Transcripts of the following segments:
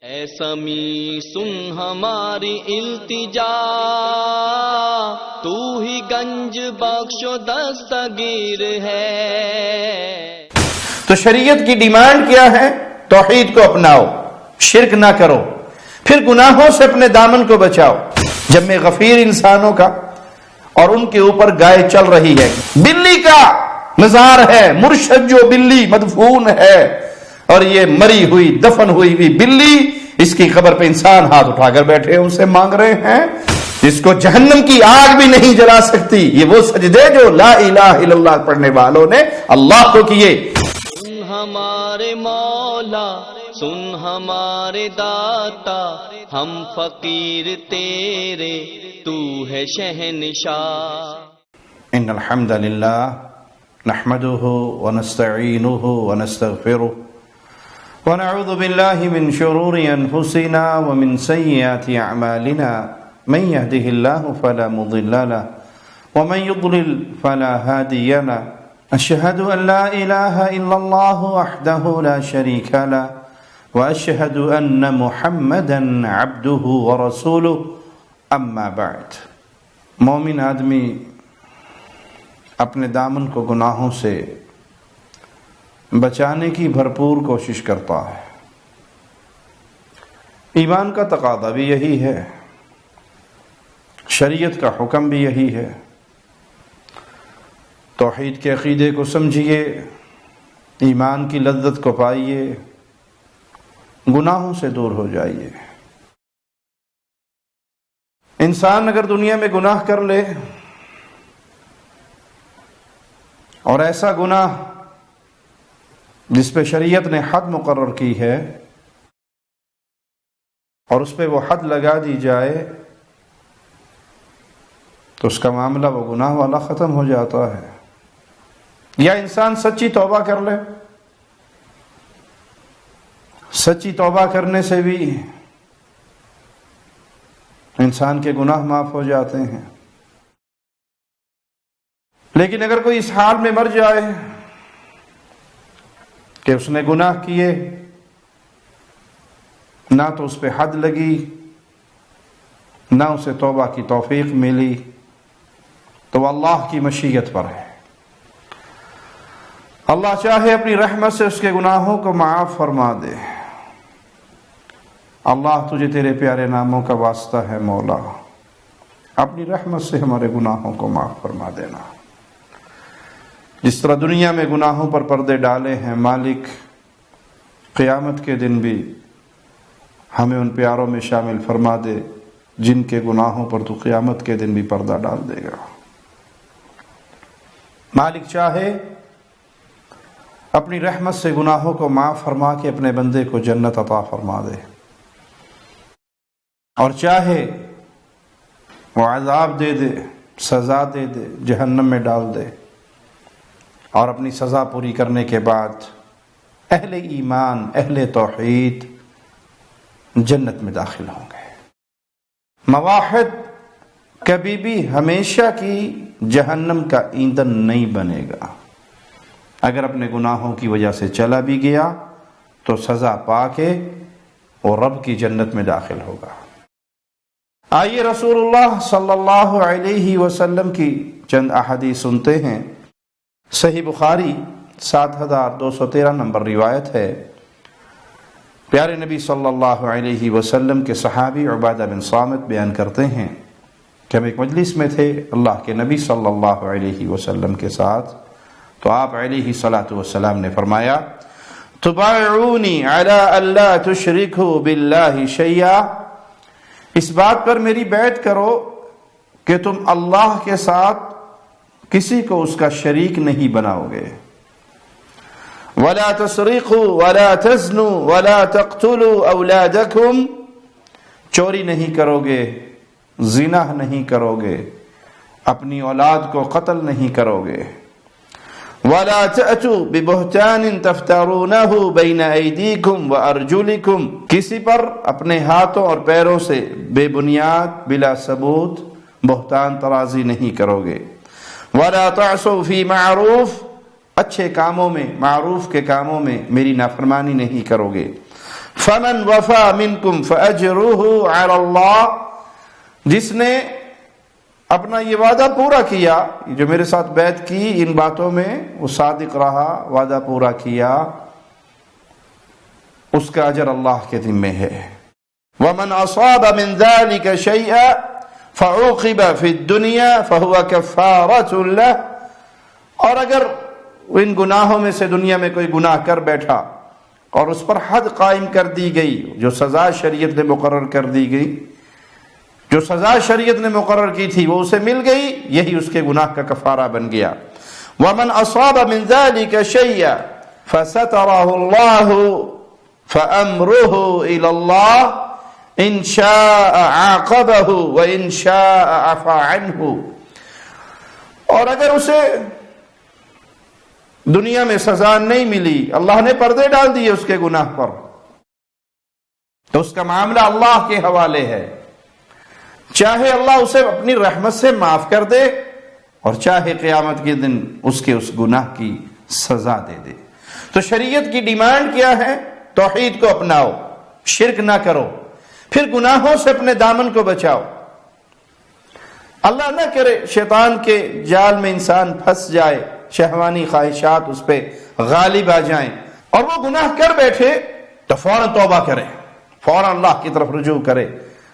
اے سمیع سن ہماری التجا، تو ہی گنج بخش و دستگیر ہے۔ تو شریعت کی ڈیمانڈ کیا ہے؟ توحید کو اپناؤ، شرک نہ کرو، پھر گناہوں سے اپنے دامن کو بچاؤ۔ جب میں غفیر انسانوں کا اور ان کے اوپر گائے چل رہی ہے، بلی کا مزار ہے، مرشد جو بلی مدفون ہے، اور یہ مری ہوئی دفن ہوئی بلی، اس کی قبر پہ انسان ہاتھ اٹھا کر بیٹھے ہیں، ان سے مانگ رہے ہیں جس کو جہنم کی آگ بھی نہیں جلا سکتی۔ یہ وہ سجدے جو لا الہ الا اللہ پڑھنے والوں نے اللہ کو کیے۔ سن ہمارے مولا، سن ہمارے داتا، ہم فقیر تیرے، تو ہے شہنشاہ۔ ان الحمد للہ نحمده ونستعینه ونستغفره ونعوذ بالله من شرور انفسنا ومن سيئات اعمالنا، من يهده الله فلا مضل له ومن يضلل فلا هادي له، اشهد ان لا اله الا الله وحده لا شريك له واشهد ان محمدا عبده ورسوله، اما بعد۔ مومن آدمی اپنے دامن کو گناہوں سے بچانے کی بھرپور کوشش کرتا ہے۔ ایمان کا تقاضا بھی یہی ہے، شریعت کا حکم بھی یہی ہے۔ توحید کے عقیدے کو سمجھیے، ایمان کی لذت کو پائیے، گناہوں سے دور ہو جائیے۔ انسان اگر دنیا میں گناہ کر لے، اور ایسا گناہ جس پہ شریعت نے حد مقرر کی ہے، اور اس پہ وہ حد لگا دی جائے، تو اس کا معاملہ وہ گناہ والا ختم ہو جاتا ہے۔ یا انسان سچی توبہ کر لے، سچی توبہ کرنے سے بھی انسان کے گناہ معاف ہو جاتے ہیں۔ لیکن اگر کوئی اس حال میں مر جائے کہ اس نے گناہ کیے، نہ تو اس پہ حد لگی، نہ اسے توبہ کی توفیق ملی، تو وہ اللہ کی مشیت پر ہے۔ اللہ چاہے اپنی رحمت سے اس کے گناہوں کو معاف فرما دے۔ اللہ تجھے تیرے پیارے ناموں کا واسطہ ہے مولا، اپنی رحمت سے ہمارے گناہوں کو معاف فرما دینا۔ جس طرح دنیا میں گناہوں پر پردے ڈالے ہیں مالک، قیامت کے دن بھی ہمیں ان پیاروں میں شامل فرما دے جن کے گناہوں پر تو قیامت کے دن بھی پردہ ڈال دے گا۔ مالک چاہے اپنی رحمت سے گناہوں کو معاف فرما کے اپنے بندے کو جنت عطا فرما دے، اور چاہے وہ عذاب دے دے، سزا دے دے، جہنم میں ڈال دے، اور اپنی سزا پوری کرنے کے بعد اہل ایمان، اہل توحید جنت میں داخل ہوں گے۔ موحد کبھی بھی ہمیشہ کی جہنم کا ایندھن نہیں بنے گا۔ اگر اپنے گناہوں کی وجہ سے چلا بھی گیا تو سزا پا کے وہ رب کی جنت میں داخل ہوگا۔ آئیے رسول اللہ صلی اللہ علیہ وسلم کی چند احادیث سنتے ہیں۔ صحیح بخاری 7213 نمبر روایت ہے۔ پیارے نبی صلی اللہ علیہ وسلم کے صحابی عبادہ بن صامت بیان کرتے ہیں کہ ہم ایک مجلس میں تھے اللہ کے نبی صلی اللہ علیہ وسلم کے ساتھ، تو آپ علیہ الصلاۃ والسلام نے فرمایا، تبایعونی علی الا تشرکوا باللہ شیئا، اس بات پر میری بیعت کرو کہ تم اللہ کے ساتھ کسی کو اس کا شریک نہیں بناؤ گے۔ وَلَا تَسْرِقُوا وَلَا تَزْنُوا وَلَا تَقْتُلُوا أَوْلَادَكُمْ، چوری نہیں کرو گے، زنا نہیں کرو گے، اپنی اولاد کو قتل نہیں کرو گے۔ وَلَا تَأْتُوا بِبُهْتَانٍ تَفْتَرُونَهُ بَيْنَ أَيْدِيكُمْ وَأَرْجُلِكُمْ، کسی پر اپنے ہاتھوں اور پیروں سے بے بنیاد بلا ثبوت بہتان ترازی نہیں کرو گے۔ وَلَا تَعْصُوا فِي مَعْرُوفٍ، اچھے کاموں میں، معروف کے کاموں میں میری نافرمانی نہیں کرو گے۔ فمن وفا منکم فاجرہ علی اللہ، جس نے اپنا یہ وعدہ پورا کیا، جو میرے ساتھ بیعت کی ان باتوں میں وہ صادق رہا، وعدہ پورا کیا، اس کا اجر اللہ کے ذمے ہے۔ ومن اصاب من ذلك شيئا فعوقب في الدنيا فهو كفارة له، اور اگر ان گناہوں میں سے دنیا میں کوئی گناہ کر بیٹھا اور اس پر حد قائم کر دی گئی، جو سزا شریعت نے مقرر کر دی گئی، جو سزا شریعت نے مقرر کی تھی وہ اسے مل گئی، یہی اس کے گناہ کا کفارہ بن گیا۔ ومن اصاب من ذلك شيئا فستره الله فامره الى الله ان شاء عاقبه وان شاء عفا عنه، اور اگر اسے دنیا میں سزا نہیں ملی، اللہ نے پردے ڈال دیے اس کے گناہ پر، تو اس کا معاملہ اللہ کے حوالے ہے، چاہے اللہ اسے اپنی رحمت سے معاف کر دے اور چاہے قیامت کے دن اس کے اس گناہ کی سزا دے دے۔ تو شریعت کی ڈیمانڈ کیا ہے؟ توحید کو اپناؤ، شرک نہ کرو، پھر گناہوں سے اپنے دامن کو بچاؤ۔ اللہ نہ کرے شیطان کے جال میں انسان پھنس جائے، شہوانی خواہشات اس پہ غالب آ جائیں اور وہ گناہ کر بیٹھے تو فوراً توبہ کرے، فوراً اللہ کی طرف رجوع کرے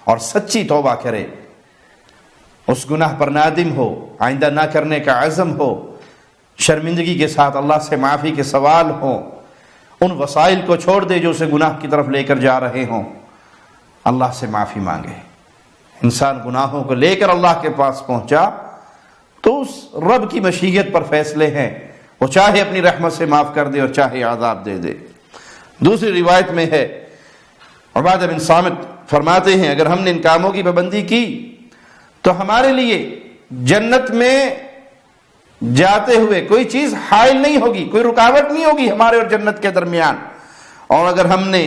اور سچی توبہ کرے، اس گناہ پر نادم ہو، آئندہ نہ کرنے کا عزم ہو، شرمندگی کے ساتھ اللہ سے معافی کے سوال ہوں، ان وسائل کو چھوڑ دے جو اسے گناہ کی طرف لے کر جا رہے ہوں، اللہ سے معافی مانگے۔ انسان گناہوں کو لے کر اللہ کے پاس پہنچا تو اس رب کی مشیت پر فیصلے ہیں، وہ چاہے اپنی رحمت سے معاف کر دے اور چاہے عذاب دے دے۔ دوسری روایت میں ہے، عبادہ بن صامت فرماتے ہیں اگر ہم نے ان کاموں کی پابندی کی تو ہمارے لیے جنت میں جاتے ہوئے کوئی چیز حائل نہیں ہوگی، کوئی رکاوٹ نہیں ہوگی ہمارے اور جنت کے درمیان، اور اگر ہم نے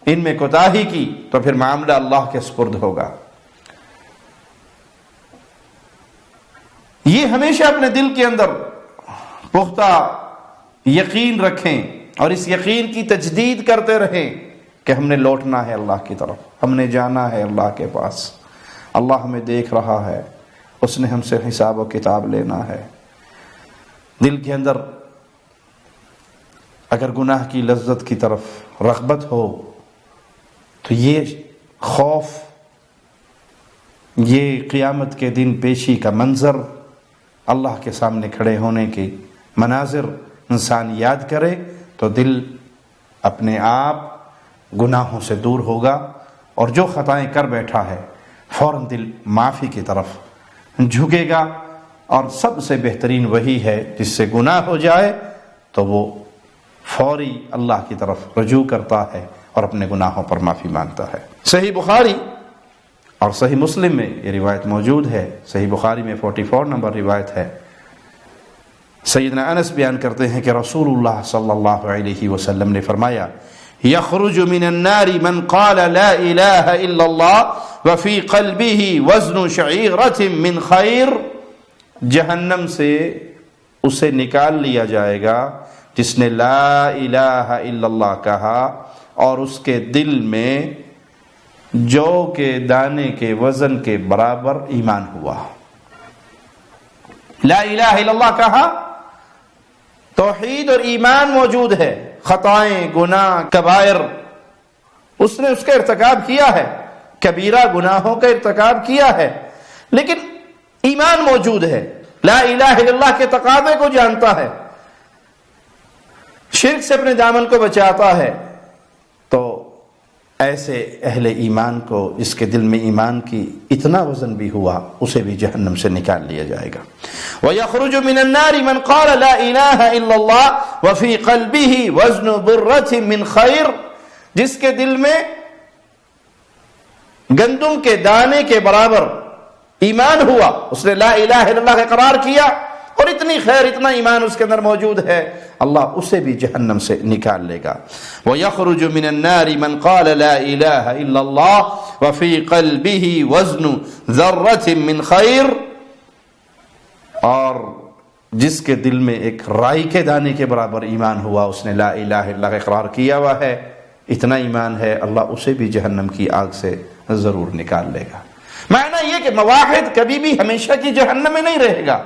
ان میں کوتاہی کی تو پھر معاملہ اللہ کے سپرد ہوگا۔ یہ ہمیشہ اپنے دل کے اندر پختہ یقین رکھیں اور اس یقین کی تجدید کرتے رہیں کہ ہم نے لوٹنا ہے اللہ کی طرف، ہم نے جانا ہے اللہ کے پاس، اللہ ہمیں دیکھ رہا ہے، اس نے ہم سے حساب و کتاب لینا ہے۔ دل کے اندر اگر گناہ کی لذت کی طرف رغبت ہو تو یہ خوف، یہ قیامت کے دن پیشی کا منظر، اللہ کے سامنے کھڑے ہونے کے مناظر انسان یاد کرے تو دل اپنے آپ گناہوں سے دور ہوگا، اور جو خطائیں کر بیٹھا ہے فوراً دل معافی کی طرف جھکے گا، اور سب سے بہترین وہی ہے جس سے گناہ ہو جائے تو وہ فوری اللہ کی طرف رجوع کرتا ہے اور اپنے گناہوں پر معافی مانگتا ہے۔ صحیح بخاری اور صحیح مسلم میں یہ روایت موجود ہے، صحیح بخاری میں 44 نمبر روایت ہے، سیدنا انس بیان کرتے ہیں کہ رسول اللہ صلی اللہ علیہ وسلم نے فرمایا یخرج من النار من قال لا الہ الا اللہ وفی قلبہ وزن شعیرۃ من خیر، جہنم سے اسے نکال لیا جائے گا جس نے لا الہ الا اللہ کہا اور اس کے دل میں جو کے دانے کے وزن کے برابر ایمان ہوا۔ لا الہ الا اللہ کہا، توحید اور ایمان موجود ہے، خطائیں، گناہ، کبائر اس نے اس کا ارتکاب کیا ہے، کبیرہ گناہوں کا ارتکاب کیا ہے، لیکن ایمان موجود ہے، لا الہ الا اللہ کے تقاضے کو جانتا ہے، شرک سے اپنے دامن کو بچاتا ہے، تو ایسے اہل ایمان کو اس کے دل میں ایمان کی اتنا وزن بھی ہوا اسے بھی جہنم سے نکال لیا جائے گا۔ وَيَخْرُجُ مِنَ النَّارِ مَنْ قَالَ لَا إِلَٰهَ إِلَّا اللَّهُ وَفِي قَلْبِهِ وَزْنُ بُرَّةٍ مِّنْ خَيْرٍ، جس کے دل میں گندم کے دانے کے برابر ایمان ہوا، اس نے لا الہ الا اللہ اقرار کیا اور اتنی خیر، اتنا ایمان اس کے اندر موجود ہے، اللہ اسے بھی جہنم سے نکال لے گا۔ وَيَخْرُجُ مِنَ النَّارِ مَنْ قَالَ لَا إِلَٰهَ إِلَّا اللَّهُ وَفِي قَلْبِهِ وَزْنُ ذَرَّةٍ مِّنْ خَيْرٍ، اور جس کے دل میں ایک رائی کے دانے کے برابر ایمان ہوا، اس نے لا الہ الا اللہ اقرار کیا ہوا ہے، اتنا ایمان ہے اللہ اسے بھی جہنم کی آگ سے ضرور نکال لے گا۔ معنی یہ کہ موحد کبھی بھی ہمیشہ کی جہنم میں نہیں رہے گا،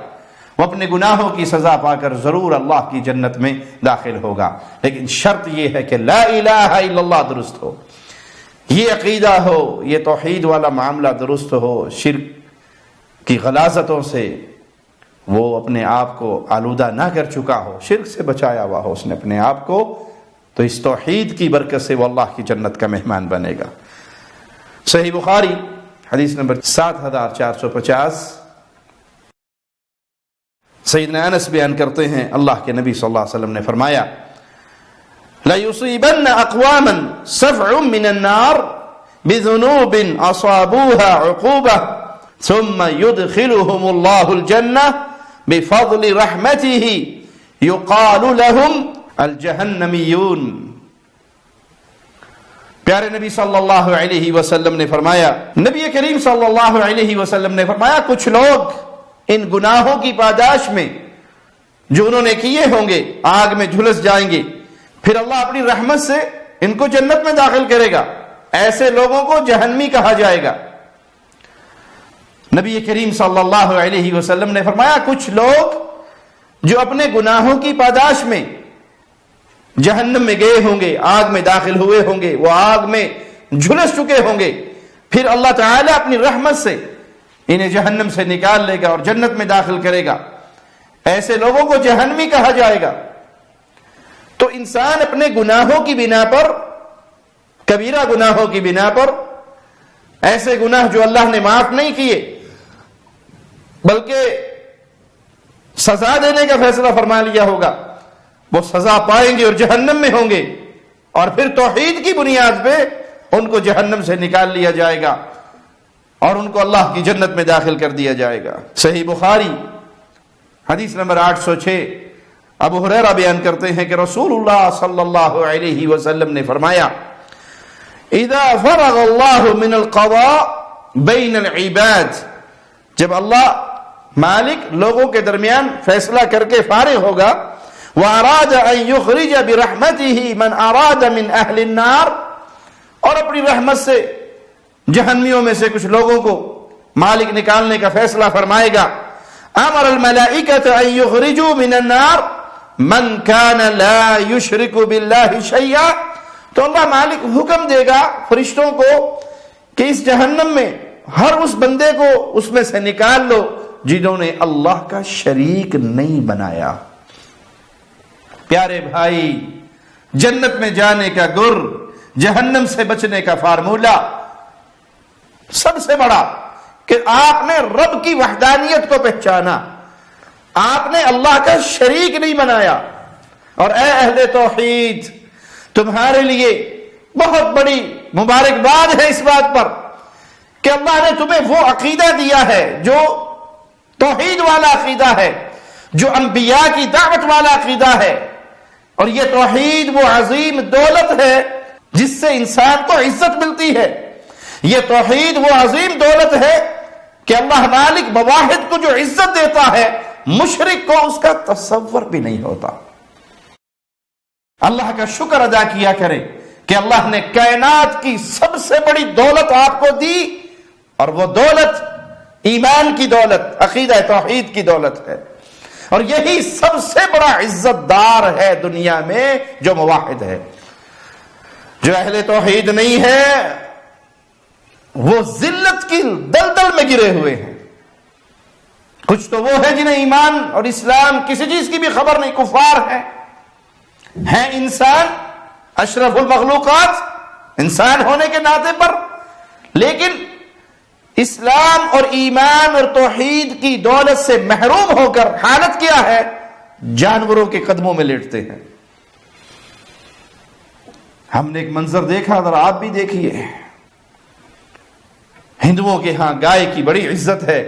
وہ اپنے گناہوں کی سزا پا کر ضرور اللہ کی جنت میں داخل ہوگا، لیکن شرط یہ ہے کہ لا الہ الا اللہ درست ہو، یہ عقیدہ ہو، یہ توحید والا معاملہ درست ہو، شرک کی غلاظتوں سے وہ اپنے آپ کو آلودہ نہ کر چکا ہو، شرک سے بچایا ہوا ہو اس نے اپنے آپ کو، تو اس توحید کی برکت سے وہ اللہ کی جنت کا مہمان بنے گا۔ صحیح بخاری حدیث نمبر 7450، سیدنا انس بیان کرتے ہیں اللہ کے نبی صلی اللہ علیہ وسلم نے فرمایا لَيُصِيبَنَّ أَقْوَامًا سَفْعٌ مِّنَ النَّارِ بِذُنُوبٍ أَصَابُوهَا عُقُوبَةً ثُمَّ يُدْخِلُهُمُ اللَّهُ الْجَنَّةَ بِفَضْلِ رَحْمَتِهِ يُقَالُ لَهُمْ الْجَهَنَّمِيُّونَ۔ پیارے نبی صلی اللہ علیہ وسلم نے فرمایا، نبی کریم صلی اللہ علیہ وسلم نے فرمایا کچھ لوگ ان گناہوں کی پاداش میں جو انہوں نے کیے ہوں گے آگ میں جھلس جائیں گے، پھر اللہ اپنی رحمت سے ان کو جنت میں داخل کرے گا، ایسے لوگوں کو جہنمی کہا جائے گا۔ نبی کریم صلی اللہ علیہ وسلم نے فرمایا کچھ لوگ جو اپنے گناہوں کی پاداش میں جہنم میں گئے ہوں گے، آگ میں داخل ہوئے ہوں گے، وہ آگ میں جھلس چکے ہوں گے، پھر اللہ تعالیٰ اپنی رحمت سے انہیں جہنم سے نکال لے گا اور جنت میں داخل کرے گا، ایسے لوگوں کو جہنمی کہا جائے گا۔ تو انسان اپنے گناہوں کی بنا پر، کبیرہ گناہوں کی بنا پر، ایسے گناہ جو اللہ نے معاف نہیں کیے بلکہ سزا دینے کا فیصلہ فرما لیا ہوگا، وہ سزا پائیں گے اور جہنم میں ہوں گے، اور پھر توحید کی بنیاد پہ ان کو جہنم سے نکال لیا جائے گا اور ان کو اللہ کی جنت میں داخل کر دیا جائے گا۔ صحیح بخاری حدیث نمبر 806، ابو ہریرہ بیان کرتے ہیں کہ رسول اللہ صلی اللہ علیہ وسلم نے فرمایا اذا فرغ اللہ من القضاء بین العباد، جب اللہ مالک لوگوں کے درمیان فیصلہ کر کے فارغ ہوگا، واراد ان یخرج برحمتہ من اراد من اہل النار، اور اپنی رحمت سے جہنمیوں میں سے کچھ لوگوں کو مالک نکالنے کا فیصلہ فرمائے گا، امر الملائکۃ ان یخرجوا من النار من کان لا یشرک باللہ شیئا، تو اللہ مالک حکم دے گا فرشتوں کو کہ اس جہنم میں ہر اس بندے کو اس میں سے نکال لو جنہوں نے اللہ کا شریک نہیں بنایا۔ پیارے بھائی، جنت میں جانے کا گر، جہنم سے بچنے کا فارمولہ سب سے بڑا کہ آپ نے رب کی وحدانیت کو پہچانا، آپ نے اللہ کا شریک نہیں بنایا۔ اور اے اہل توحید، تمہارے لیے بہت بڑی مبارکباد ہے اس بات پر کہ اللہ نے تمہیں وہ عقیدہ دیا ہے جو توحید والا عقیدہ ہے، جو انبیاء کی دعوت والا عقیدہ ہے، اور یہ توحید وہ عظیم دولت ہے جس سے انسان کو عزت ملتی ہے، یہ توحید وہ عظیم دولت ہے کہ اللہ مالک مواحد کو جو عزت دیتا ہے مشرک کو اس کا تصور بھی نہیں ہوتا۔ اللہ کا شکر ادا کیا کرے کہ اللہ نے کائنات کی سب سے بڑی دولت آپ کو دی، اور وہ دولت ایمان کی دولت، عقیدہ توحید کی دولت ہے، اور یہی سب سے بڑا عزت دار ہے دنیا میں جو موحد ہے۔ جو اہل توحید نہیں ہے وہ ذلت کی دلدل میں گرے ہوئے ہیں۔ کچھ تو وہ ہے جنہیں ایمان اور اسلام کسی چیز کی بھی خبر نہیں، کفار ہیں انسان، اشرف المخلوقات انسان ہونے کے ناطے پر، لیکن اسلام اور ایمان اور توحید کی دولت سے محروم ہو کر حالت کیا ہے؟ جانوروں کے قدموں میں لیٹتے ہیں۔ ہم نے ایک منظر دیکھا، اگر آپ بھی دیکھیے، ہندوؤں کے ہاں گائے کی بڑی عزت ہے،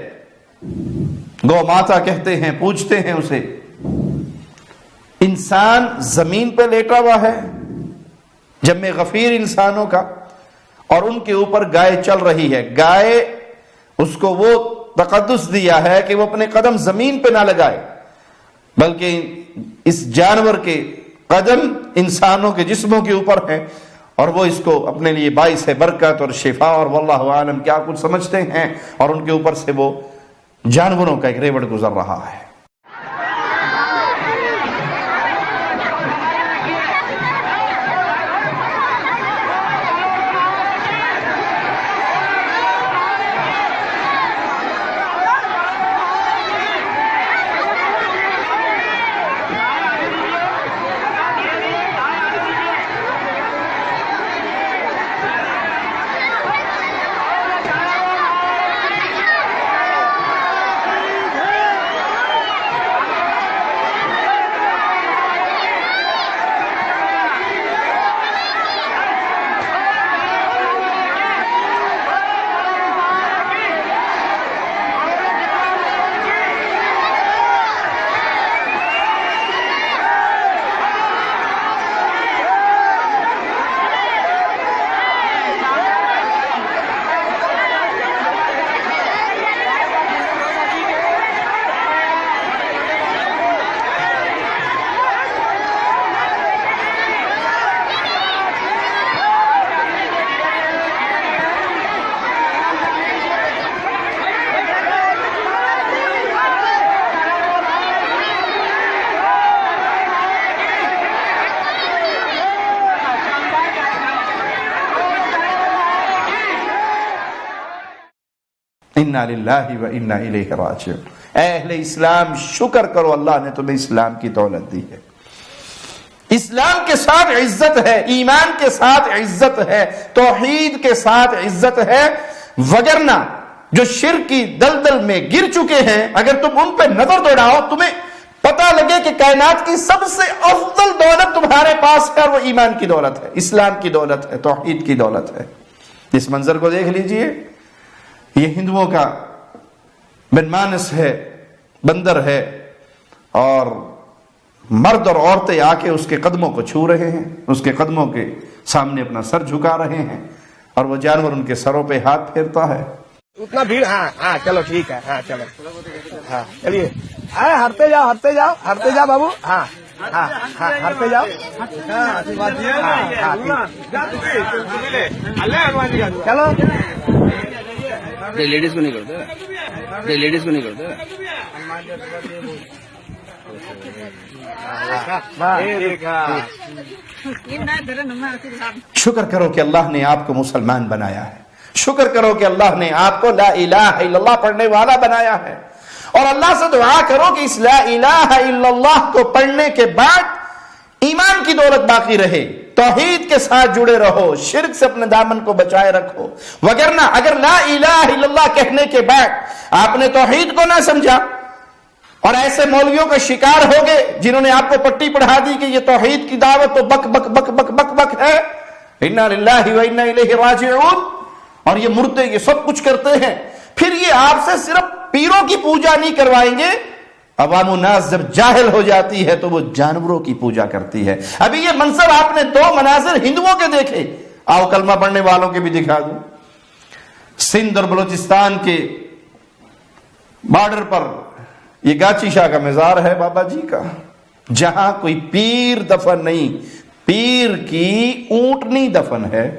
گو ماتا کہتے ہیں، پوجتے ہیں اسے۔ انسان زمین پہ لیٹا ہوا ہے، جمع غفیر انسانوں کا، اور ان کے اوپر گائے چل رہی ہے۔ گائے اس کو وہ تقدس دیا ہے کہ وہ اپنے قدم زمین پہ نہ لگائے، بلکہ اس جانور کے قدم انسانوں کے جسموں کے اوپر ہیں، اور وہ اس کو اپنے لیے باعث برکت اور شفا اور واللہ عالم کیا کچھ سمجھتے ہیں، اور ان کے اوپر سے وہ جانوروں کا ایک ریوڑ گزر رہا ہے۔ انا للہ و انا الیہ راجعون۔ اے اہل اسلام، شکر کرو اللہ نے تمہیں اسلام کی دولت دی ہے۔ اسلام کے ساتھ عزت ہے، ایمان کے ساتھ عزت ہے، توحید کے ساتھ عزت ہے، وگرنہ جو شرک کی دلدل میں گر چکے ہیں اگر تم ان پہ نظر دوڑاؤ تمہیں پتہ لگے کہ کائنات کی سب سے افضل دولت تمہارے پاس ہے، اور وہ ایمان کی دولت ہے، اسلام کی دولت ہے، توحید کی دولت ہے۔ اس منظر کو دیکھ لیجئے، یہ ہندوؤں کا بن مانس ہے، بندر ہے، اور مرد اور عورتیں آ کے اس کے قدموں کو چھو رہے ہیں، اس کے قدموں کے سامنے اپنا سر جھکا رہے ہیں، اور وہ جانور ان کے سروں پہ ہاتھ پھیرتا ہے۔ اتنا بھیڑ، ہاں چلو ٹھیک ہے، ہاں چلو، ہاں چلیے، ہرتے جاؤ ہرتے جاؤ ہرتے جاؤ بابو، ہاں ہاں ہاں ہرتے جاؤ، چلو۔ لیڈیز کو نہیں کرتے، لیڈیز کو نہیں کرتے۔ شکر کرو کہ اللہ نے آپ کو مسلمان بنایا ہے، شکر کرو کہ اللہ نے آپ کو لا الہ الا اللہ پڑھنے والا بنایا ہے، اور اللہ سے دعا کرو کہ اس لا الہ الا اللہ کو پڑھنے کے بعد ایمان کی دولت باقی رہے، توحید کے ساتھ جڑے رہو، شرک سے اپنے دامن کو بچائے رکھو، وگرنہ اگر لا الہ الا اللہ کہنے کے بعد آپ نے توحید کو نہ سمجھا اور ایسے مولویوں کا شکار ہو گئے جنہوں نے آپ کو پٹی پڑھا دی کہ یہ توحید کی دعوت تو بک بک بک بک بک بک ہے، انا للہ و انا الیہ راجعون، اور یہ مردے یہ سب کچھ کرتے ہیں، پھر یہ آپ سے صرف پیروں کی پوجا نہیں کروائیں گے، عوام الناس جب جاہل ہو جاتی ہے تو وہ جانوروں کی پوجا کرتی ہے۔ ابھی یہ منظر آپ نے دو مناظر ہندوؤں کے دیکھے، آؤ کلمہ پڑھنے والوں کے بھی دکھا دوں۔ سندھ اور بلوچستان کے بارڈر پر یہ گاچی شاہ کا مزار ہے بابا جی کا، جہاں کوئی پیر دفن نہیں، پیر کی اونٹنی دفن ہے۔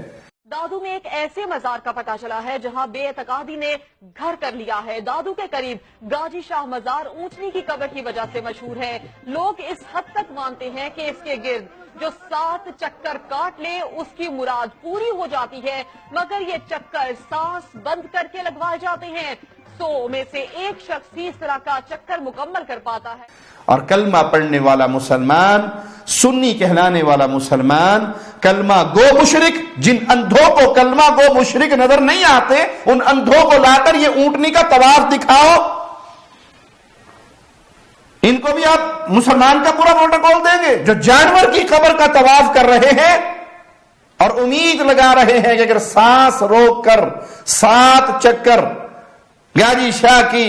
دادو میں ایک ایسے مزار کا پتہ چلا ہے جہاں بے اعتقادی نے گھر کر لیا ہے۔ دادو کے قریب گاجی شاہ مزار اونٹنی کی قبر کی وجہ سے مشہور ہے۔ لوگ اس حد تک مانتے ہیں کہ اس کے گرد جو 7 چکر کاٹ لے اس کی مراد پوری ہو جاتی ہے، مگر یہ چکر سانس بند کر کے لگوائے جاتے ہیں۔ 100 میں سے ایک شخص ہی اس طرح کا چکر مکمل کر پاتا ہے۔ اور کلمہ پڑھنے والا مسلمان، سنی کہلانے والا مسلمان، کلمہ گو مشرک، جن اندھوں کو کلمہ گو مشرک نظر نہیں آتے ان اندھوں کو لا کر یہ اونٹنی کا طواف دکھاؤ، ان کو بھی آپ مسلمان کا پورا پروٹوکول دیں گے؟ جو جانور کی قبر کا طواف کر رہے ہیں اور امید لگا رہے ہیں کہ اگر سانس روک کر 7 چکر گاجی شاہ کی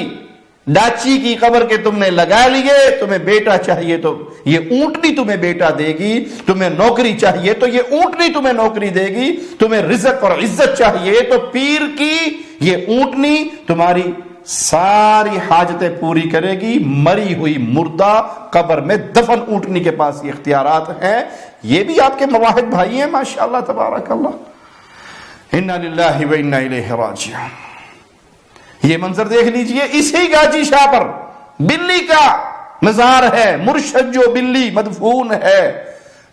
ڈاچی کی قبر کے تم نے لگا لیے، تمہیں بیٹا چاہیے تو یہ اونٹنی تمہیں بیٹا دے گی، تمہیں نوکری چاہیے تو یہ اونٹنی تمہیں نوکری دے گی، تمہیں رزق اور عزت چاہیے تو پیر کی یہ اونٹنی تمہاری ساری حاجتیں پوری کرے گی. مری ہوئی مردہ قبر میں دفن اونٹنی کے پاس یہ اختیارات ہیں. یہ بھی آپ کے مواہب بھائی ہیں ماشاءاللہ تبارک اللہ. انا للہ و انا الیہ راجعون. یہ منظر دیکھ لیجئے, اسی گاجی شاہ پر بلی کا مزار ہے, مرشد جو بلی مدفون ہے,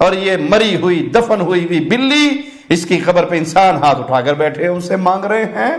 اور یہ مری ہوئی دفن ہوئی بھی بلی, اس کی قبر پہ انسان ہاتھ اٹھا کر بیٹھے ان سے مانگ رہے ہیں.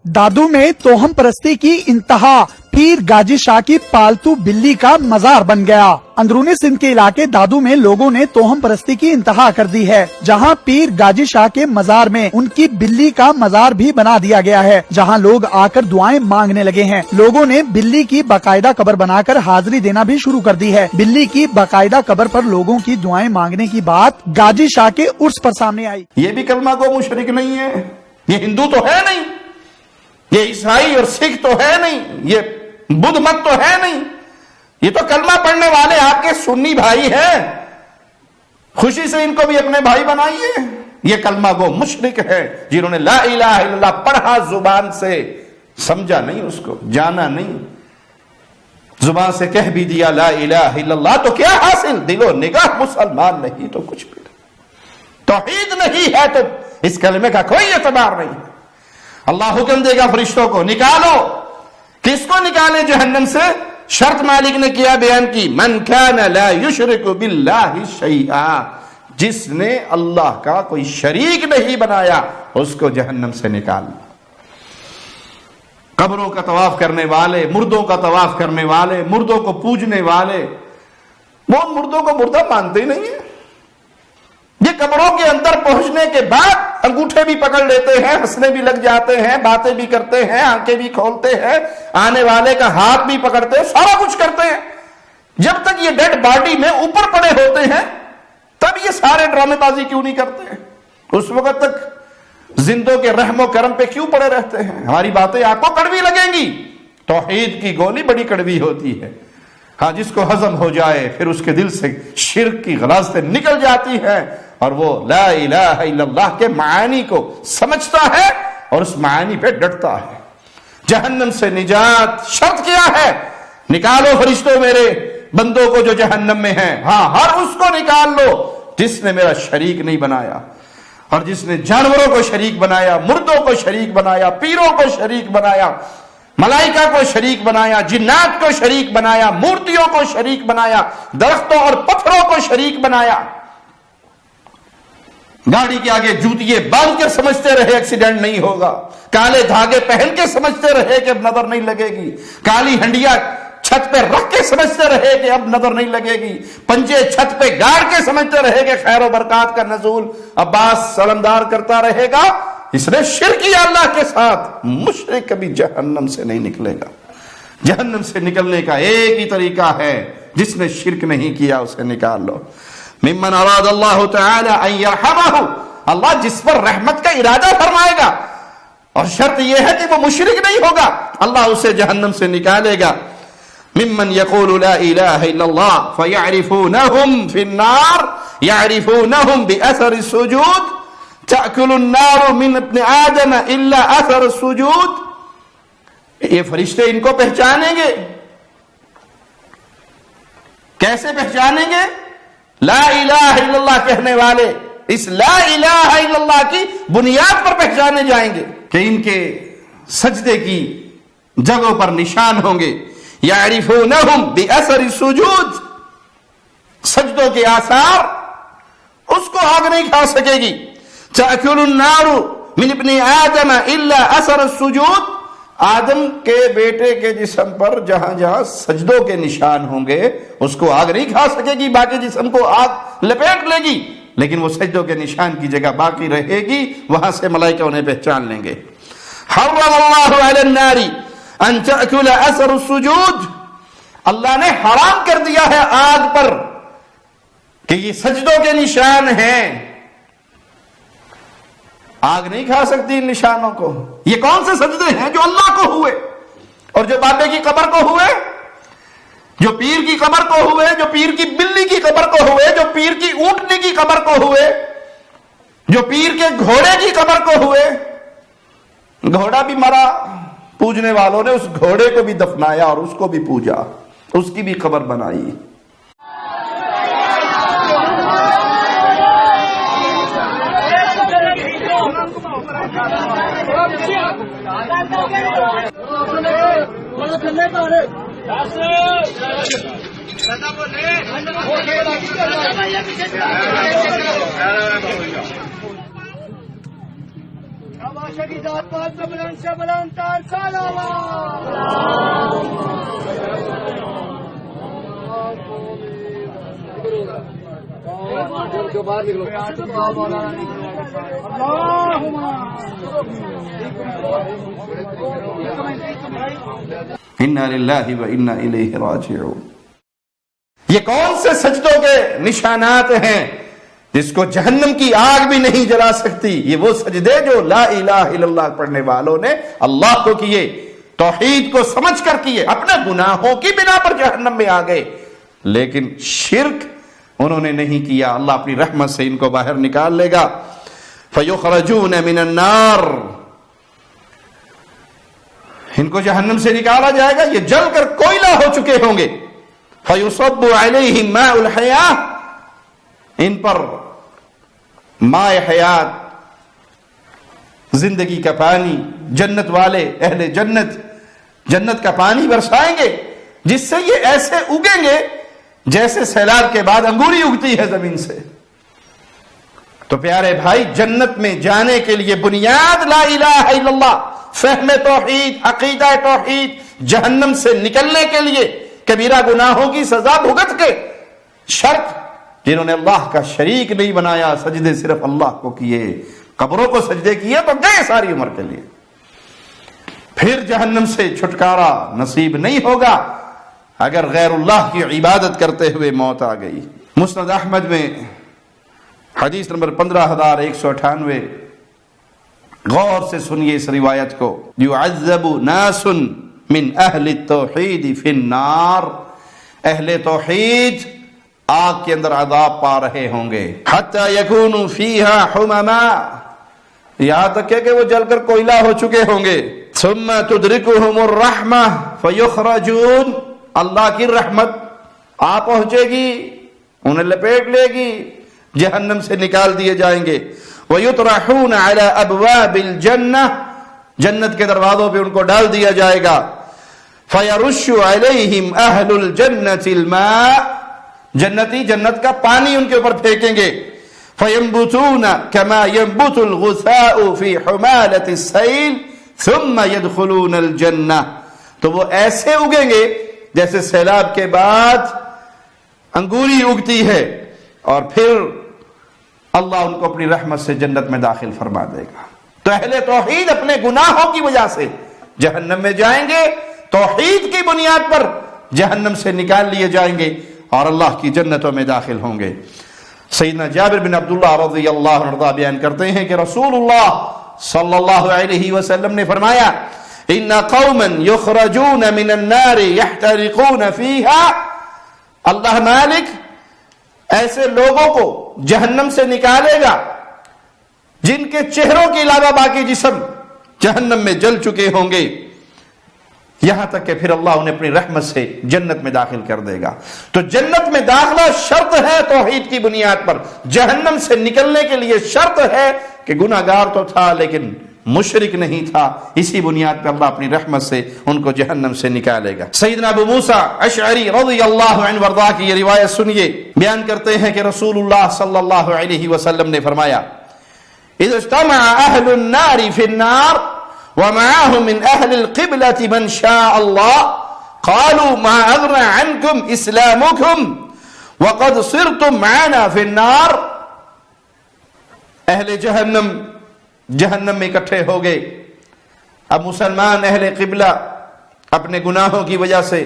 دادو میں توہم پرستی کی انتہا, پیر گاجی شاہ کی پالتو بلی کا مزار بن گیا. اندرونی سندھ کے علاقے دادو میں لوگوں نے توہم پرستی کی انتہا کر دی ہے, جہاں پیر گاجی شاہ کے مزار میں ان کی بلی کا مزار بھی بنا دیا گیا ہے, جہاں لوگ آ کر دعائیں مانگنے لگے ہیں. لوگوں نے بلی کی باقاعدہ قبر بنا کر حاضری دینا بھی شروع کر دی ہے. بلی کی باقاعدہ قبر پر لوگوں کی دعائیں مانگنے کی بات گاجی شاہ کے عرس پر سامنے آئی. یہ بھی کلمہ گو مشرک نہیں ہے, یہ ہندو تو ہے نہیں, یہ عیسائی اور سکھ تو ہے نہیں, یہ بدھ مت تو ہے نہیں, یہ تو کلمہ پڑھنے والے آپ کے سنی بھائی ہیں. خوشی سے ان کو بھی اپنے بھائی بنائیے. یہ کلمہ گو مشرک ہے جنہوں نے لا الہ الا اللہ پڑھا زبان سے, سمجھا نہیں, اس کو جانا نہیں, زبان سے کہہ بھی دیا لا الہ الا اللہ, تو کیا حاصل؟ دل و نگاہ مسلمان نہیں تو کچھ بھی نہیں. توحید نہیں ہے تو اس کلمے کا کوئی اعتبار نہیں. اللہ حکم دے گا فرشتوں کو, نکالو. کس کو نکالے جہنم سے؟ شرط مالک نے کیا بیان کی, من کان لا یشرک باللہ شیئا, جس نے اللہ کا کوئی شریک نہیں بنایا اس کو جہنم سے نکال. قبروں کا طواف کرنے والے, مردوں کا طواف کرنے والے, مردوں کو پوجنے والے, وہ مردوں کو مردہ مانتے ہی نہیں ہیں. یہ قبروں کے اندر پہنچنے کے بعد انگوٹھے بھی پکڑ لیتے ہیں, ہنسنے بھی لگ جاتے ہیں, باتیں بھی کرتے ہیں, آنکھیں بھی کھولتے ہیں, آنے والے کا ہاتھ بھی پکڑتے ہیں, سارا کچھ کرتے ہیں. جب تک یہ ڈیڈ باڈی میں اوپر پڑے ہوتے ہیں تب یہ سارے ڈرامے بازی کیوں نہیں کرتے ہیں؟ اس وقت تک زندوں کے رحم و کرم پہ کیوں پڑے رہتے ہیں؟ ہماری باتیں آپ کو کڑوی لگیں گی, توحید کی گولی بڑی کڑوی ہوتی ہے. ہاں, جس کو ہضم ہو جائے پھر اس کے دل سے شرک کی غلاظتیں نکل جاتی ہیں, اور وہ لا الہ الا اللہ کے معانی کو سمجھتا ہے اور اس معانی پہ ڈٹتا ہے. جہنم سے نجات شرط کیا ہے؟ نکالو فرشتوں میرے بندوں کو جو جہنم میں ہیں. ہاں, ہر اس کو نکال لو جس نے میرا شریک نہیں بنایا, اور جس نے جانوروں کو شریک بنایا, مردوں کو شریک بنایا, پیروں کو شریک بنایا, ملائکہ کو شریک بنایا, جنات کو شریک بنایا, مورتیوں کو شریک بنایا, درختوں اور پتھروں کو شریک بنایا. گاڑی کے آگے جوتیے باندھ کے سمجھتے رہے ایکسیڈنٹ نہیں ہوگا, کالے دھاگے پہن کے سمجھتے رہے کہ اب نظر نہیں لگے گی, کالی ہنڈیا چھت پہ رکھ کے سمجھتے رہے کہ اب نظر نہیں لگے گی, پنجے چھت پہ گاڑ کے سمجھتے رہے کہ خیر و برکات کا نزول عباس سلمدار کرتا رہے گا. اس نے شرک کیا اللہ کے ساتھ. مشرک کبھی جہنم سے نہیں نکلے گا. جہنم سے نکلنے کا ایک ہی طریقہ ہے, جس نے شرک نہیں کیا اسے نکال لو. ممن اراد اللہ تعالی ان یرحمہ, اللہ جس پر رحمت کا ارادہ فرمائے گا, اور شرط یہ ہے کہ وہ مشرک نہیں ہوگا, اللہ اسے جہنم سے نکالے گا. ممن یقول لا الہ الا اللہ فیعرفونہم فی النار یعرفونہم باثر السجود تأکل النار من ابن آدم الا اثر السجود. یہ فرشتے ان کو پہچانیں گے. کیسے پہچانیں گے؟ لا الہ الا اللہ کہنے والے اس لا الہ الا اللہ کی بنیاد پر پہچانے جائیں گے کہ ان کے سجدے کی جگہوں پر نشان ہوں گے. یعرفونہم باثر السجود, سجدوں کے آثار اس کو آگ نہیں کھا سکے گی. تأکل النار من ابن آدم الا اثر السجود, آدم کے بیٹے کے جسم پر جہاں جہاں سجدوں کے نشان ہوں گے اس کو آگ نہیں کھا سکے گی, باقی جسم کو آگ لپیٹ لے گی, لیکن وہ سجدوں کے نشان کی جگہ باقی رہے گی, وہاں سے ملائکہ انہیں پہچان لیں گے. حرم اللہ علی النار ان تأکل اثر السجود, اللہ نے حرام کر دیا ہے آگ پر کہ یہ سجدوں کے نشان ہیں, آگ نہیں کھا سکتی ان نشانوں کو. یہ کون سے سجدے ہیں؟ جو اللہ کو ہوئے, اور جو بابے کی قبر کو ہوئے, جو پیر کی قبر کو ہوئے, جو پیر کی بلی کی قبر کو ہوئے, جو پیر کی اونٹنی کی قبر کو ہوئے, جو پیر کے گھوڑے کی قبر کو ہوئے. گھوڑا بھی مرا, پوجنے والوں نے اس گھوڑے کو بھی دفنایا اور اس کو بھی پوجا، اس کی بھی قبر بنائی۔ انا للہ و انا الیہ راجعون۔ یہ کون سے سجدوں کے نشانات ہیں جس کو جہنم کی آگ بھی نہیں جلا سکتی؟ یہ وہ سجدے جو لا الہ الا اللہ پڑھنے والوں نے اللہ کو کیے، توحید کو سمجھ کر کیے، اپنے گناہوں کی بنا پر جہنم میں آ گئے، لیکن شرک انہوں نے نہیں کیا۔ اللہ اپنی رحمت سے ان کو باہر نکال لے گا۔ فَيُخْرَجُونَ مِنَ النَّارِ، ان کو جہنم سے نکالا جائے گا، یہ جل کر کوئلہ ہو چکے ہوں گے۔ فَيُصَبُّ عَلَيْهِمْ مَاءُ الْحَيَاةِ، ان پر ماء حیات، زندگی کا پانی، جنت والے اہل جنت جنت کا پانی برسائیں گے، جس سے یہ ایسے اگیں گے جیسے سیلاب کے بعد انگوری اگتی ہے زمین سے۔ تو پیارے بھائی، جنت میں جانے کے لیے بنیاد لا الہ الا اللہ، فہم توحید، عقیدہ توحید، جہنم سے نکلنے کے لیے کبیرہ گناہوں کی سزا بھگت کے شرط جنہوں نے اللہ کا شریک نہیں بنایا، سجدے صرف اللہ کو کیے، قبروں کو سجدے کیے تو گئے ساری عمر کے لیے، پھر جہنم سے چھٹکارا نصیب نہیں ہوگا اگر غیر اللہ کی عبادت کرتے ہوئے موت آ گئی۔ مسند احمد میں حدیث نمبر 15198، غور سے سنیے اس روایت کو۔ یعذب ناس من اہل التوحید فی النار، اہل توحید آگ کے اندر عذاب پا رہے ہوں گے، حتی یکونوا فیہا حمما، یہاں تک کہ وہ جل کر کوئلہ ہو چکے ہوں گے۔ ثم تدرکہم الرحمہ فیخرجون، اللہ کی رحمت آ پہنچے گی، انہیں لپیٹ لے گی، جہنم سے نکال دیے جائیں گے۔ وَيُطْرَحُونَ عَلَىٰ أَبْوَابِ الْجَنَّةِ، جنت کے دروازوں پہ ان کو ڈال دیا جائے گا۔ فَيَرُشُّ عَلَيْهِمْ أَهْلُ الْجَنَّةِ الْمَاءِ، جنتی جنت کا پانی ان کے اوپر پھینکیں گے۔ فَيَنْبُتُونَ كَمَا يَنْبُتُ الْغُثَاءُ فِي حُمَالَةِ السَّيْلِ ثُمَّ يَدْخُلُونَ الْجَنَّةِ، تو وہ ایسے اگیں گے جیسے سیلاب کے بعد انگوری اگتی ہے، اور پھر اللہ ان کو اپنی رحمت سے جنت میں داخل فرما دے گا۔ تو اہل توحید اپنے گناہوں کی وجہ سے جہنم میں جائیں گے، توحید کی بنیاد پر جہنم سے نکال لیے جائیں گے اور اللہ کی جنتوں میں داخل ہوں گے۔ سیدنا جابر بن عبداللہ رضی اللہ عنہ بیان کرتے ہیں کہ رسول اللہ صلی اللہ علیہ وسلم نے فرمایا، ان قوما یخرجون من النار یحترقون فیہا، اللہ مالک ایسے لوگوں کو جہنم سے نکالے گا جن کے چہروں کے علاوہ باقی جسم جہنم میں جل چکے ہوں گے، یہاں تک کہ پھر اللہ انہیں اپنی رحمت سے جنت میں داخل کر دے گا۔ تو جنت میں داخلہ شرط ہے توحید کی بنیاد پر، جہنم سے نکلنے کے لیے شرط ہے کہ گناہگار تو تھا لیکن مشرک نہیں تھا، اسی بنیاد پر اللہ اپنی رحمت سے ان کو جہنم سے نکالے گا۔ سیدنا ابو موسیٰ اشعری رضی اللہ عنہ وارضاہ کی یہ روایت سنیے، بیان کرتے ہیں کہ رسول اللہ صلی اللہ علیہ وسلم نے فرمایا، اذا اجتمع اہل النار فی النار ومعهم من اہل القبلة من شاء اللہ قالوا ما اغنى عنكم اسلامكم وقد صرتم معنا فی النار، اہل جہنم میں اکٹھے ہو گئے۔ اب مسلمان اہل قبلہ اپنے گناہوں کی وجہ سے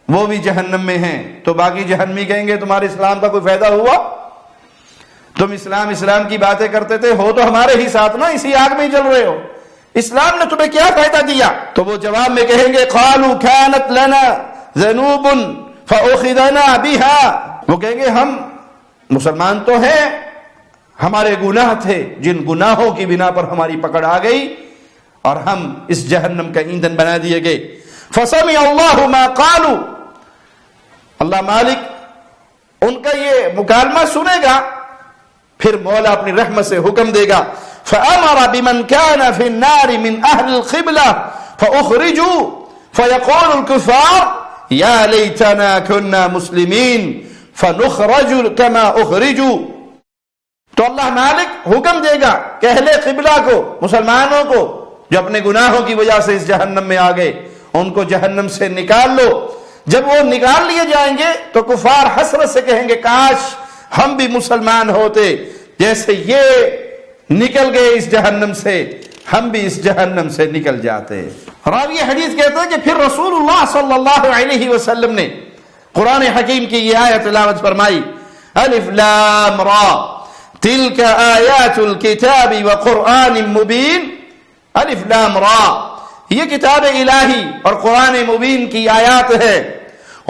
وہ بھی جہنم میں ہیں، تو باقی جہنمی کہیں گے تمہارے اسلام کا کوئی فائدہ ہوا؟ تم اسلام کی باتیں کرتے تھے، ہو تو ہمارے ہی ساتھ نا، اسی آگ میں ہی جل رہے ہو، اسلام نے تمہیں کیا فائدہ دیا؟ تو وہ جواب میں کہیں گے قالوا كانت لنا ذنوب فاخذنا بها، وہ کہیں گے ہم مسلمان تو ہیں، ہمارے گناہ تھے، جن گناہوں کی بنا پر ہماری پکڑ آ گئی اور ہم اس جہنم کا ایندھن بنا دیے گئے. فَسَمِعَ اللَّهُ مَا قَالُوا، اللہ مالک ان کا یہ مکالمہ سنے گا، پھر مولا اپنی رحمت سے حکم دے گا. فَأَمَرَ بِمَنْ كَانَ فِي النَّارِ مِنْ أَهْلِ الْقِبْلَةِ فَأُخْرِجُوا فَيَقُولُ الْكُفَّارُ يَا لَيْتَنَا كُنَّا مُسْلِمِينَ فَنُخْرَجُ كَمَا أُخْرِجُوا. تو اللہ مالک حکم دے گا کہ اہل قبلہ کو، مسلمانوں کو جو اپنے گناہوں کی وجہ سے اس جہنم میں آ گئے، ان کو جہنم سے نکال لو. جب وہ نکال لیے جائیں گے تو کفار حسرت سے کہیں گے کاش ہم بھی مسلمان ہوتے، جیسے یہ نکل گئے اس جہنم سے، ہم بھی اس جہنم سے نکل جاتے. راوی حدیث کہتے ہیں کہ پھر رسول اللہ صلی اللہ علیہ وسلم نے قرآن حکیم کی یہ آیت تلاوت فرمائی، الف لام را تلک آیات الکتاب وقرآن مبین. الف لام را یہ کتاب الہی اور قرآن مبین کی آیات ہے.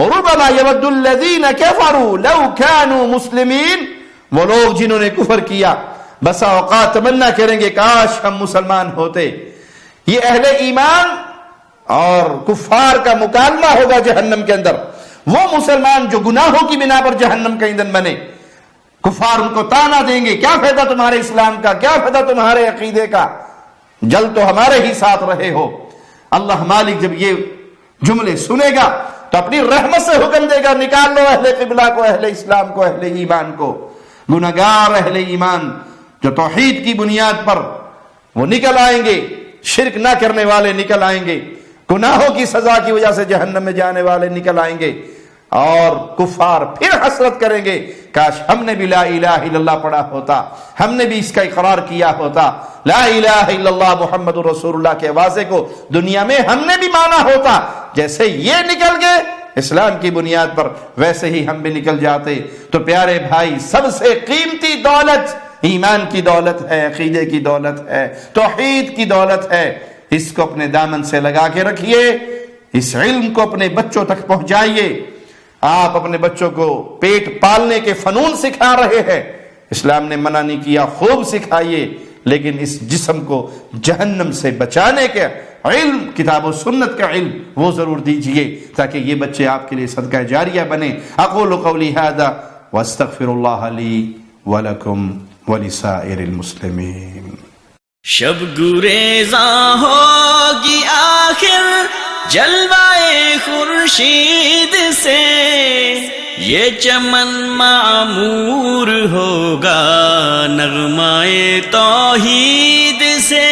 ربما یود الذین کفروا لو کانوا مسلمین، وہ لوگ جنہوں نے کفر کیا بسا اوقات تمنا کریں گے کاش ہم مسلمان ہوتے. یہ اہل ایمان اور کفار کا مکالمہ ہوگا جہنم کے اندر. وہ مسلمان جو گناہوں کی بنا پر جہنم کا ایندھن بنے، کفار ان کو تانا دیں گے، کیا فائدہ تمہارے اسلام کا، کیا فائدہ تمہارے عقیدے کا، جل تو ہمارے ہی ساتھ رہے ہو. اللہ مالک جب یہ جملے سنے گا تو اپنی رحمت سے حکم دے گا نکال لو اہل قبلہ کو، اہل اسلام کو، اہل ایمان کو. گناہگار اہل ایمان جو توحید کی بنیاد پر وہ نکل آئیں گے، شرک نہ کرنے والے نکل آئیں گے، گناہوں کی سزا کی وجہ سے جہنم میں جانے والے نکل آئیں گے. اور کفار پھر حسرت کریں گے کاش ہم نے بھی لا الہ الا اللہ پڑھا ہوتا، ہم نے بھی اس کا اقرار کیا ہوتا، لا الہ الا اللہ محمد رسول اللہ کے واضح کو دنیا میں ہم نے بھی مانا ہوتا. جیسے یہ نکل گئے اسلام کی بنیاد پر، ویسے ہی ہم بھی نکل جاتے. تو پیارے بھائی، سب سے قیمتی دولت ایمان کی دولت ہے، عقیدے کی دولت ہے، توحید کی دولت ہے. اس کو اپنے دامن سے لگا کے رکھیے، اس علم کو اپنے بچوں تک پہنچائیے. آپ اپنے بچوں کو پیٹ پالنے کے فنون سکھا رہے ہیں، اسلام نے منع نہیں کیا، خوب سکھائیے، لیکن اس جسم کو جہنم سے بچانے کے علم، کتاب و سنت کا علم وہ ضرور دیجئے تاکہ یہ بچے آپ کے لیے صدقہ جاریہ بنے. اقول قولی ھذا واستغفر اللہ لی ولکم ولسائر المسلمین. شب گریزاں ہوگی آخر جلوائے خورشید سے، یہ چمن معمور ہوگا نغمائے توحید سے.